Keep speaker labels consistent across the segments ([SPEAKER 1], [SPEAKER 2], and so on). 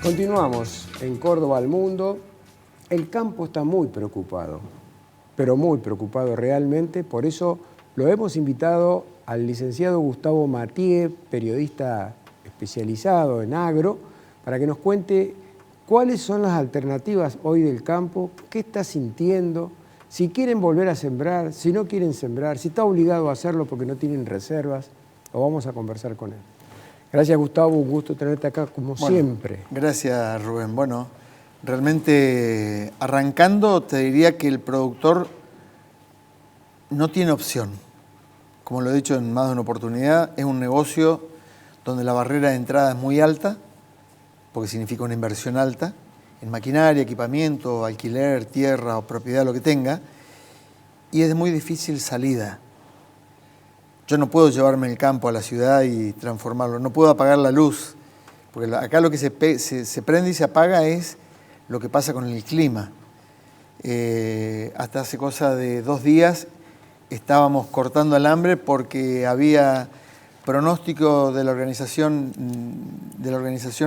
[SPEAKER 1] Continuamos en Córdoba al Mundo. El campo está muy preocupado, pero muy preocupado realmente. Por eso lo hemos invitado al licenciado Gustavo Mathieu, periodista especializado en agro, para que nos cuente cuáles son las alternativas hoy del campo, qué está sintiendo, si quieren volver a sembrar, si no quieren sembrar, si está obligado a hacerlo porque no tienen reservas. Lo vamos a conversar con él. Gracias, Gustavo, un gusto tenerte acá como siempre.
[SPEAKER 2] Gracias, Rubén. Bueno, realmente arrancando te diría que el productor no tiene opción. Como lo he dicho en más de una oportunidad, es un negocio donde la barrera de entrada es muy alta, porque significa una inversión alta, en maquinaria, equipamiento, alquiler, tierra o propiedad, lo que tenga, y es de muy difícil salida. Yo no puedo llevarme el campo a la ciudad y transformarlo, no puedo apagar la luz, porque acá lo que se prende y se apaga es lo que pasa con el clima. Hasta hace cosa de 2 días estábamos cortando alambre porque había pronóstico de la Organización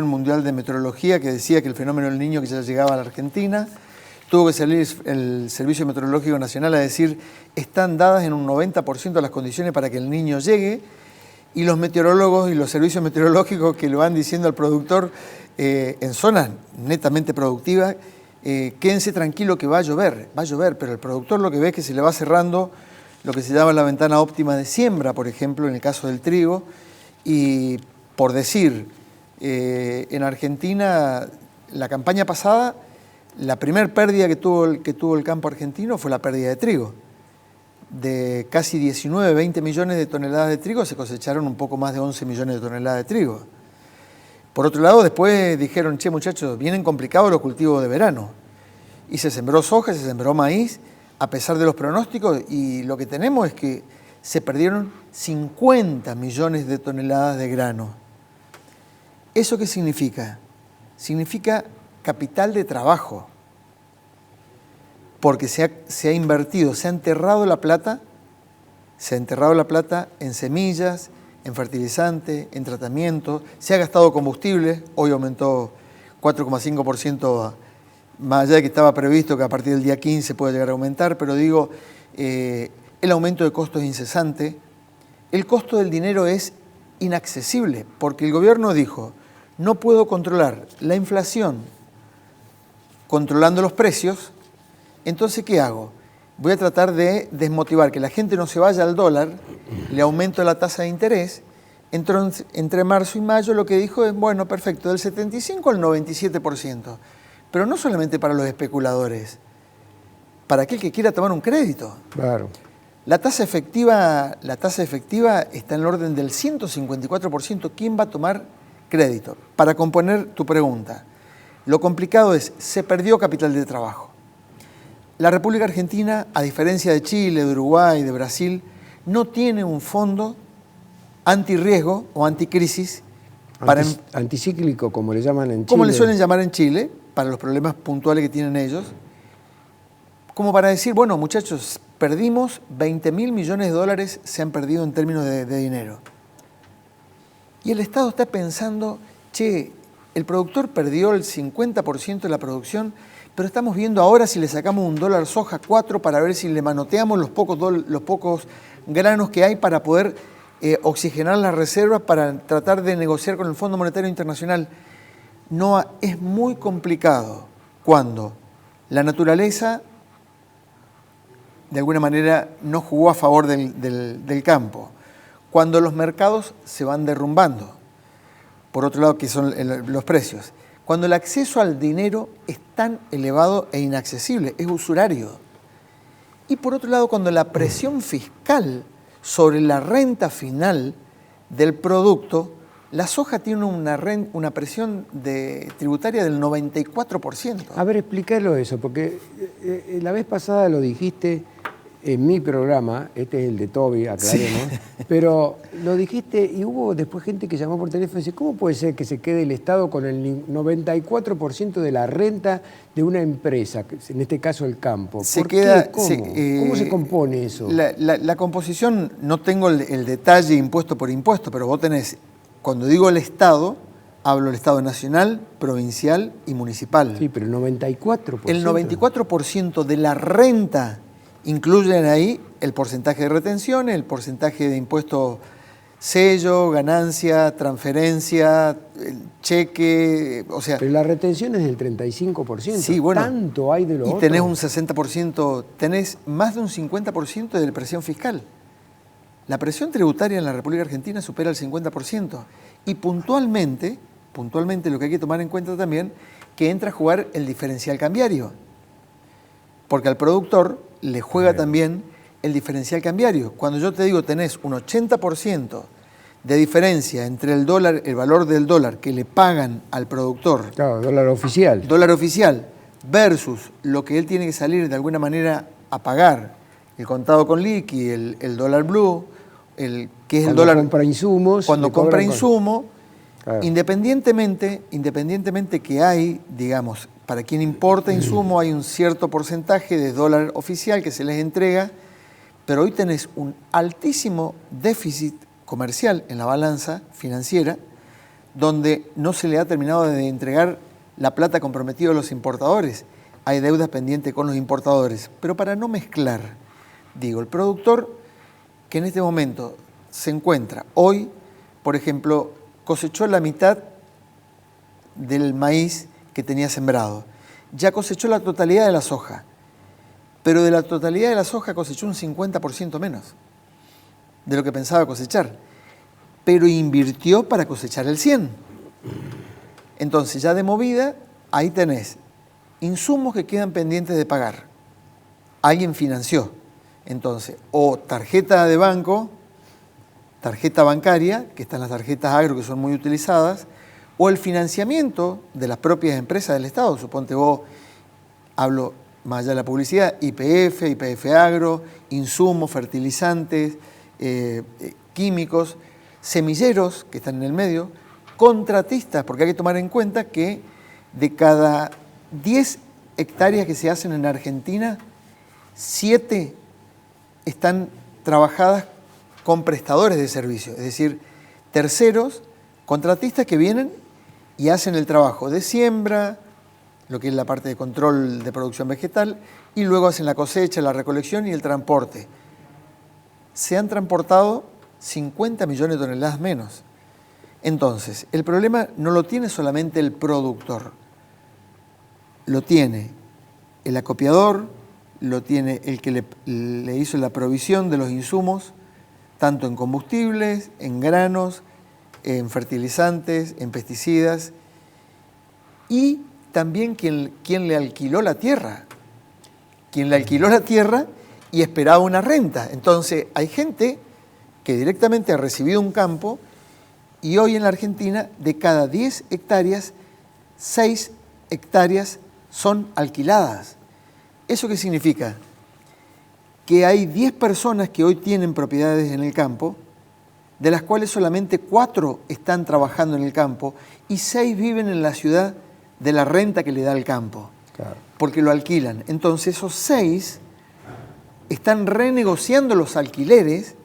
[SPEAKER 2] Mundial de Meteorología que decía que el fenómeno del Niño que ya llegaba a la Argentina. Tuvo que salir el Servicio Meteorológico Nacional a decir están dadas en un 90% las condiciones para que el Niño llegue, y los meteorólogos y los servicios meteorológicos que lo van diciendo al productor en zonas netamente productivas, quédense tranquilo que va a llover, pero el productor lo que ve es que se le va cerrando lo que se llama la ventana óptima de siembra, por ejemplo, en el caso del trigo, y por decir, en Argentina, la campaña pasada, la primera pérdida que tuvo el campo argentino fue la pérdida de trigo. De casi 19, 20 millones de toneladas de trigo se cosecharon un poco más de 11 millones de toneladas de trigo. Por otro lado, después dijeron, che muchachos, vienen complicados los cultivos de verano. Y se sembró soja, se sembró maíz, a pesar de los pronósticos, y lo que tenemos es que se perdieron 50 millones de toneladas de grano. ¿Eso qué significa? Significa capital de trabajo, porque se ha invertido, se ha enterrado la plata en semillas, en fertilizante, en tratamiento, se ha gastado combustible, hoy aumentó 4,5%, más allá de que estaba previsto que a partir del día 15 pueda llegar a aumentar, pero digo, el aumento de costos es incesante, el costo del dinero es inaccesible, porque el gobierno dijo, no puedo controlar la inflación controlando los precios, entonces ¿qué hago? Voy a tratar de desmotivar, que la gente no se vaya al dólar, le aumento la tasa de interés. Entonces, entre marzo y mayo lo que dijo es, bueno, perfecto, del 75 al 97%, pero no solamente para los especuladores, para aquel que quiera tomar un crédito.
[SPEAKER 1] Claro.
[SPEAKER 2] La tasa efectiva está en el orden del 154%. ¿Quién va a tomar crédito? Para componer tu pregunta, lo complicado es, se perdió capital de trabajo. La República Argentina, a diferencia de Chile, de Uruguay, de Brasil, no tiene un fondo antirriesgo o anticrisis.
[SPEAKER 1] Anticíclico, como le llaman en Chile.
[SPEAKER 2] Como le suelen llamar en Chile, para los problemas puntuales que tienen ellos. Como para decir, bueno, muchachos, perdimos 20.000 millones de dólares, se han perdido en términos de dinero. Y el Estado está pensando, che, el productor perdió el 50% de la producción, pero estamos viendo ahora si le sacamos un dólar soja 4 para ver si le manoteamos los pocos granos que hay para poder oxigenar las reservas para tratar de negociar con el Fondo Monetario Internacional. No, es muy complicado cuando la naturaleza de alguna manera no jugó a favor del campo, cuando los mercados se van derrumbando, por otro lado que son los precios, cuando el acceso al dinero es tan elevado e inaccesible, es usurario. Y por otro lado, cuando la presión fiscal sobre la renta final del producto, la soja tiene una presión tributaria del 94%.
[SPEAKER 1] A ver, explícalo eso, porque la vez pasada lo dijiste en mi programa, este es el de Toby, aclaremos, sí. Pero lo dijiste y hubo después gente que llamó por teléfono y dice, ¿cómo puede ser que se quede el Estado con el 94% de la renta de una empresa, en este caso el campo? ¿Cómo se compone eso?
[SPEAKER 2] La composición, no tengo el detalle impuesto por impuesto, pero vos tenés, cuando digo el Estado, Hablo del Estado nacional, provincial y municipal.
[SPEAKER 1] Sí, pero el 94%.
[SPEAKER 2] El 94% de la renta incluyen ahí el porcentaje de retenciones, el porcentaje de impuesto sello, ganancia, transferencia, el cheque, o sea...
[SPEAKER 1] Pero la retención es del 35%.
[SPEAKER 2] Sí, bueno.
[SPEAKER 1] Tanto hay de lo otro.
[SPEAKER 2] Y tenés un 60%, tenés más de un 50% de presión fiscal. La presión tributaria en la República Argentina supera el 50%. Y puntualmente lo que hay que tomar en cuenta también, que entra a jugar el diferencial cambiario. Porque al productor le juega también el diferencial cambiario. Cuando yo te digo tenés un 80% de diferencia entre el dólar, el valor del dólar que le pagan al productor.
[SPEAKER 1] Claro, dólar oficial.
[SPEAKER 2] Dólar oficial versus lo que él tiene que salir de alguna manera a pagar. El contado con liqui, el dólar blue, que es el dólar...
[SPEAKER 1] Cuando compra insumos.
[SPEAKER 2] Cuando compra insumo,
[SPEAKER 1] claro.
[SPEAKER 2] independientemente que hay, digamos, para quien importa insumo hay un cierto porcentaje de dólar oficial que se les entrega, pero hoy tenés un altísimo déficit comercial en la balanza financiera, donde no se le ha terminado de entregar la plata comprometida a los importadores. Hay deudas pendientes con los importadores. Pero para no mezclar, digo, el productor que en este momento se encuentra hoy, por ejemplo, cosechó la mitad del maíz que tenía sembrado. Ya cosechó la totalidad de la soja, pero de la totalidad de la soja cosechó un 50% menos de lo que pensaba cosechar, pero invirtió para cosechar el 100%. Entonces, ya de movida, ahí tenés insumos que quedan pendientes de pagar. Alguien financió. Entonces, o tarjeta de banco, tarjeta bancaria, que están las tarjetas agro que son muy utilizadas, o el financiamiento de las propias empresas del Estado. Suponte vos, hablo más allá de la publicidad, YPF Agro, insumos, fertilizantes, químicos, semilleros que están en el medio, contratistas, porque hay que tomar en cuenta que de cada 10 hectáreas que se hacen en Argentina, 7 están trabajadas con prestadores de servicios, es decir, terceros, contratistas que vienen y hacen el trabajo de siembra, lo que es la parte de control de producción vegetal, y luego hacen la cosecha, la recolección y el transporte. Se han transportado 50 millones de toneladas menos. Entonces, el problema no lo tiene solamente el productor, lo tiene el acopiador, lo tiene el que le hizo la provisión de los insumos, tanto en combustibles, en granos, en fertilizantes, en pesticidas, y también quien le alquiló la tierra. Quien le alquiló la tierra y esperaba una renta. Entonces, hay gente que directamente ha recibido un campo y hoy en la Argentina, de cada 10 hectáreas, 6 hectáreas son alquiladas. ¿Eso qué significa? Que hay 10 personas que hoy tienen propiedades en el campo, de las cuales solamente 4 están trabajando en el campo y 6 viven en la ciudad de la renta que le da el campo, claro, porque lo alquilan. Entonces esos 6 están renegociando los alquileres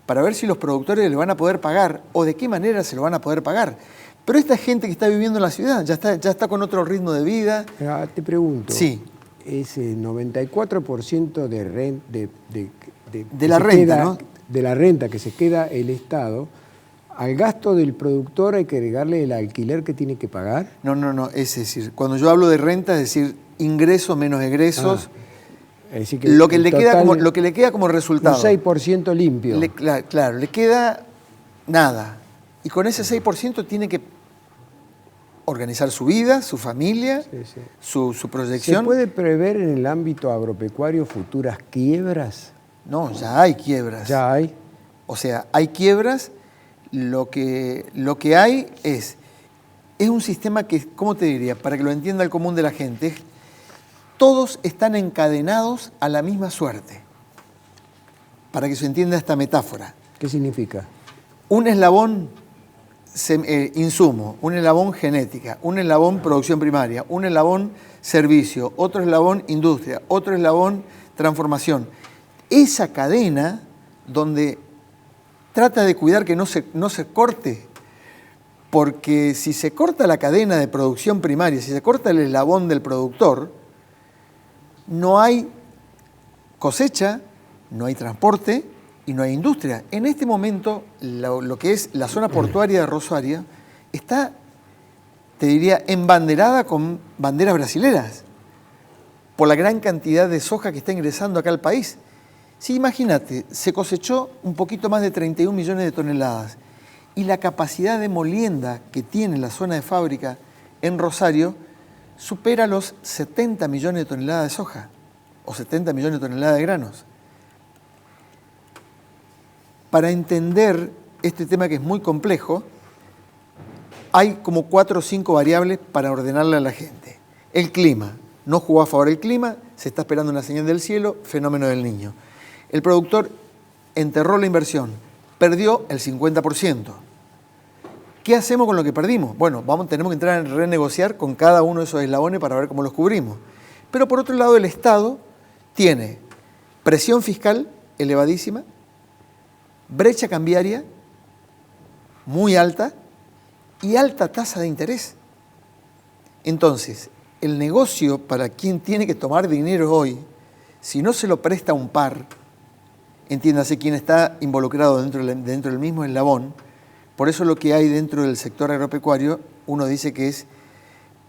[SPEAKER 2] para ver si los productores le van a poder pagar o de qué manera se lo van a poder pagar. Pero esta gente que está viviendo en la ciudad ya está con otro ritmo de vida.
[SPEAKER 1] Te pregunto,
[SPEAKER 2] sí,
[SPEAKER 1] ese 94%
[SPEAKER 2] de la renta, ¿no?
[SPEAKER 1] De la renta que se queda el Estado, ¿al gasto del productor hay que agregarle el alquiler que tiene que pagar?
[SPEAKER 2] No, es decir, cuando yo hablo de renta, es decir, ingresos menos egresos,
[SPEAKER 1] es decir que
[SPEAKER 2] lo que le queda como resultado.
[SPEAKER 1] Un 6% limpio.
[SPEAKER 2] Claro, le queda nada. Y con ese 6% tiene que organizar su vida, su familia, sí. Su proyección.
[SPEAKER 1] ¿Se puede prever en el ámbito agropecuario futuras quiebras?
[SPEAKER 2] No, ya hay quiebras.
[SPEAKER 1] Ya hay.
[SPEAKER 2] O sea, hay quiebras. Lo que hay es un sistema que, ¿cómo te diría? Para que lo entienda el común de la gente, todos están encadenados a la misma suerte. Para que se entienda esta metáfora.
[SPEAKER 1] ¿Qué significa?
[SPEAKER 2] Un eslabón insumo, un eslabón genética, un eslabón producción primaria, un eslabón servicio, otro eslabón industria, otro eslabón transformación. Esa cadena donde trata de cuidar que no se corte, porque si se corta la cadena de producción primaria, si se corta el eslabón del productor, no hay cosecha, no hay transporte y no hay industria. En este momento, lo que es la zona portuaria de Rosario está, te diría, embanderada con banderas brasileras por la gran cantidad de soja que está ingresando acá al país. Sí, imagínate, se cosechó un poquito más de 31 millones de toneladas y la capacidad de molienda que tiene la zona de fábrica en Rosario supera los 70 millones de toneladas de soja o 70 millones de toneladas de granos. Para entender este tema que es muy complejo, hay como 4 o 5 variables para ordenarle a la gente. El clima, no jugó a favor el clima, se está esperando una señal del cielo, fenómeno del Niño. El productor enterró la inversión, perdió el 50%. ¿Qué hacemos con lo que perdimos? Bueno, tenemos que entrar a renegociar con cada uno de esos eslabones para ver cómo los cubrimos. Pero por otro lado, el Estado tiene presión fiscal elevadísima, brecha cambiaria muy alta y alta tasa de interés. Entonces, el negocio para quien tiene que tomar dinero hoy, si no se lo presta un par, entiéndase quien está involucrado dentro del mismo eslabón, por eso lo que hay dentro del sector agropecuario, uno dice que es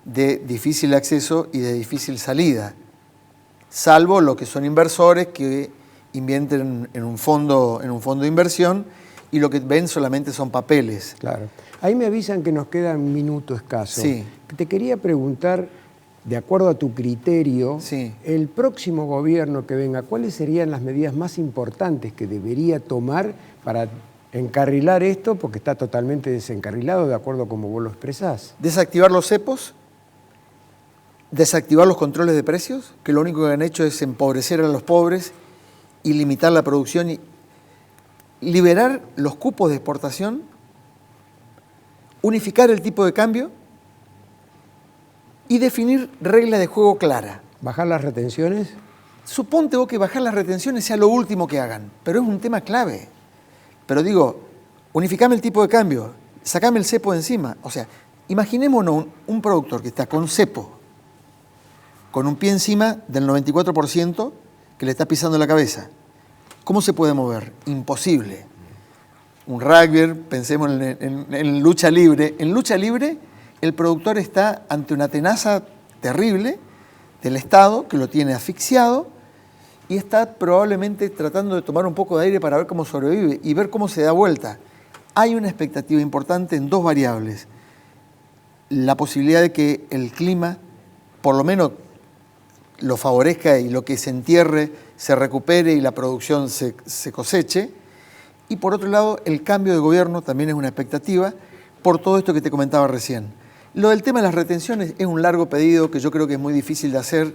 [SPEAKER 2] de difícil acceso y de difícil salida, salvo los que son inversores que invierten en un fondo de inversión y lo que ven solamente son papeles.
[SPEAKER 1] Claro. Ahí me avisan que nos queda un minuto escaso.
[SPEAKER 2] Sí.
[SPEAKER 1] Te quería preguntar, de acuerdo a tu criterio,
[SPEAKER 2] Sí.
[SPEAKER 1] el próximo gobierno que venga, ¿cuáles serían las medidas más importantes que debería tomar para encarrilar esto? Porque está totalmente desencarrilado, de acuerdo a como vos lo expresás.
[SPEAKER 2] Desactivar los cepos, desactivar los controles de precios, que lo único que han hecho es empobrecer a los pobres y limitar la producción y liberar los cupos de exportación, unificar el tipo de cambio y definir reglas de juego claras.
[SPEAKER 1] ¿Bajar las retenciones?
[SPEAKER 2] Suponte vos que bajar las retenciones sea lo último que hagan, pero es un tema clave. Pero digo, unificame el tipo de cambio, sacame el cepo de encima. O sea, imaginémonos un productor que está con cepo, con un pie encima del 94% que le está pisando la cabeza. ¿Cómo se puede mover? Imposible. Un rugby, pensemos en lucha libre. En lucha libre, el productor está ante una tenaza terrible del Estado que lo tiene asfixiado y está probablemente tratando de tomar un poco de aire para ver cómo sobrevive y ver cómo se da vuelta. Hay una expectativa importante en 2 variables. La posibilidad de que el clima, por lo menos, lo favorezca y lo que se entierre se recupere y la producción se coseche. Y por otro lado, el cambio de gobierno también es una expectativa por todo esto que te comentaba recién. Lo del tema de las retenciones es un largo pedido que yo creo que es muy difícil de hacer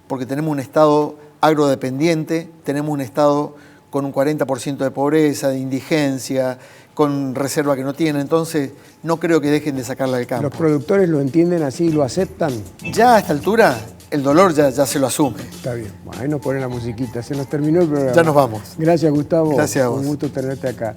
[SPEAKER 2] porque tenemos un Estado agrodependiente, tenemos un Estado con un 40% de pobreza, de indigencia, con reserva que no tiene, entonces no creo que dejen de sacarla del campo.
[SPEAKER 1] ¿Los productores lo entienden así y lo aceptan?
[SPEAKER 2] Ya a esta altura, el dolor ya se lo asume.
[SPEAKER 1] Está bien. Bueno, ahí nos ponen la musiquita. Se nos terminó el programa.
[SPEAKER 2] Ya nos vamos.
[SPEAKER 1] Gracias, Gustavo.
[SPEAKER 2] Gracias a vos.
[SPEAKER 1] Un gusto tenerte acá.